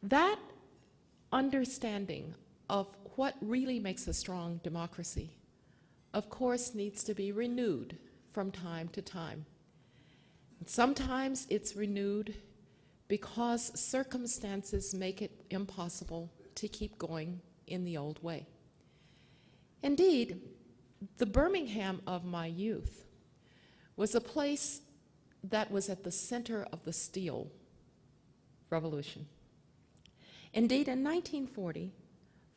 That understanding of what really makes a strong democracy, of course, needs to be renewed from time to time. Sometimes it's renewed because circumstances make it impossible to keep going in the old way. Indeed, the Birmingham of my youth was a place that was at the center of the steel revolution. Indeed, in 1940,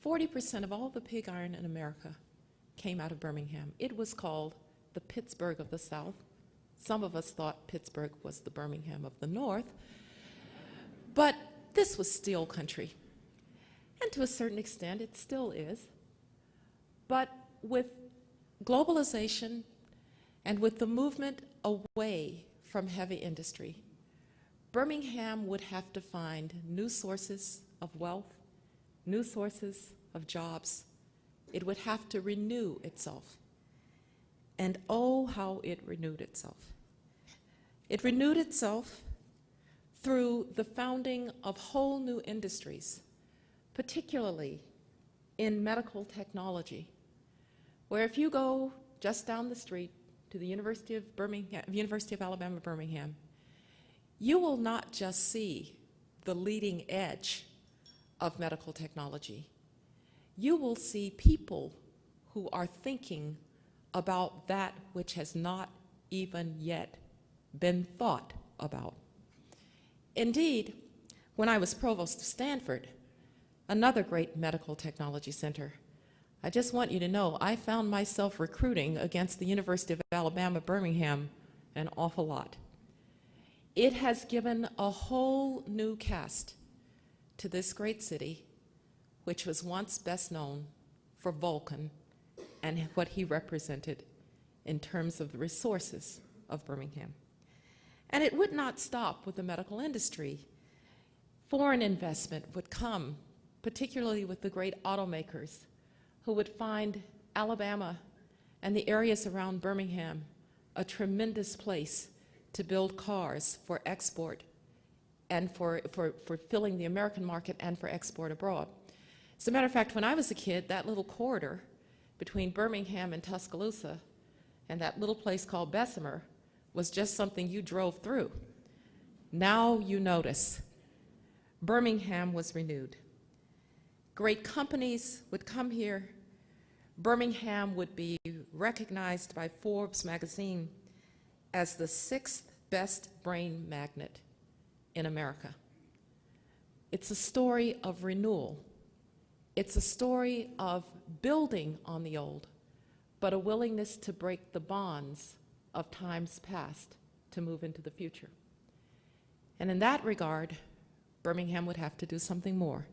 40% of all the pig iron in America came out of Birmingham. It was called the Pittsburgh of the South. Some of us thought Pittsburgh was the Birmingham of the North, but this was steel country. And to a certain extent, it still is. But with globalization and with the movement away from heavy industry, Birmingham would have to find new sources of wealth, new sources of jobs. It would have to renew itself. And oh, how it renewed itself. It renewed itself through the founding of whole new industries, particularly in medical technology, where if you go just down the street to the University of Alabama, Birmingham, you will not just see the leading edge of medical technology. You will see people who are thinking about that which has not even yet been thought about. Indeed, when I was provost of Stanford, another great medical technology center, I just want you to know I found myself recruiting against the University of Alabama, Birmingham an awful lot. It has given a whole new cast to this great city, which was once best known for Vulcan and what he represented in terms of the resources of Birmingham. And it would not stop with the medical industry. Foreign investment would come, particularly with the great automakers, who would find Alabama and the areas around Birmingham a tremendous place to build cars for export and for filling the American market and for export abroad. As a matter of fact, when I was a kid, that little corridor between Birmingham and Tuscaloosa and that little place called Bessemer was just something you drove through. Now you notice Birmingham was renewed. Great companies would come here. Birmingham would be recognized by Forbes magazine as the 6th best brain magnet in America. It's a story of renewal. It's a story of building on the old, but a willingness to break the bonds of times past to move into the future. And in that regard, Birmingham would have to do something more.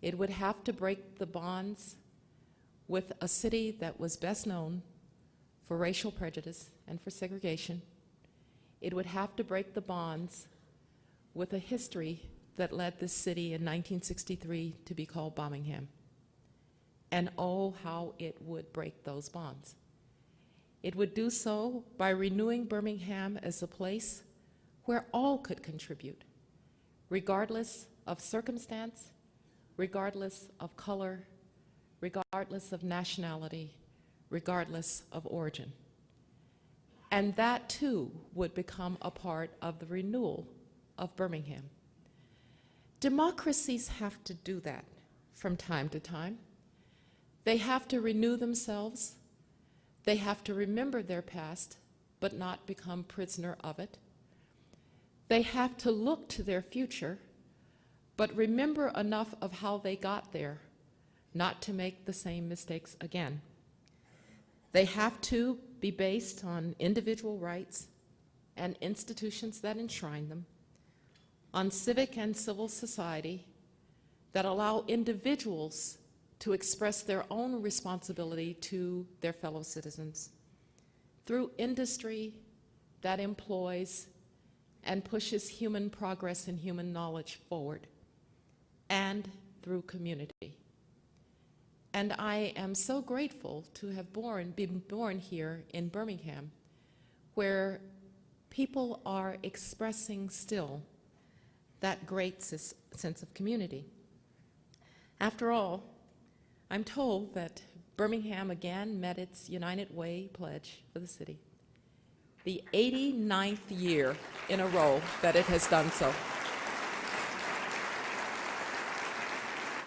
It would have to break the bonds with a city that was best known for racial prejudice and for segregation. It would have to break the bonds with a history that led this city in 1963 to be called Birmingham. And oh, how it would break those bonds. It would do so by renewing Birmingham as a place where all could contribute, regardless of circumstance, regardless of color, regardless of nationality, regardless of origin. And that too would become a part of the renewal of Birmingham. Democracies have to do that from time to time. They have to renew themselves. They have to remember their past, but not become prisoner of it. They have to look to their future, but remember enough of how they got there not to make the same mistakes again. They have to be based on individual rights and institutions that enshrine them, on civic and civil society that allow individuals to express their own responsibility to their fellow citizens, through industry that employs and pushes human progress and human knowledge forward, and through community. And I am so grateful to have been born here in Birmingham, where people are expressing still that great sense of community. After all, I'm told that Birmingham again met its United Way pledge for the city, the 89th year in a row that it has done so.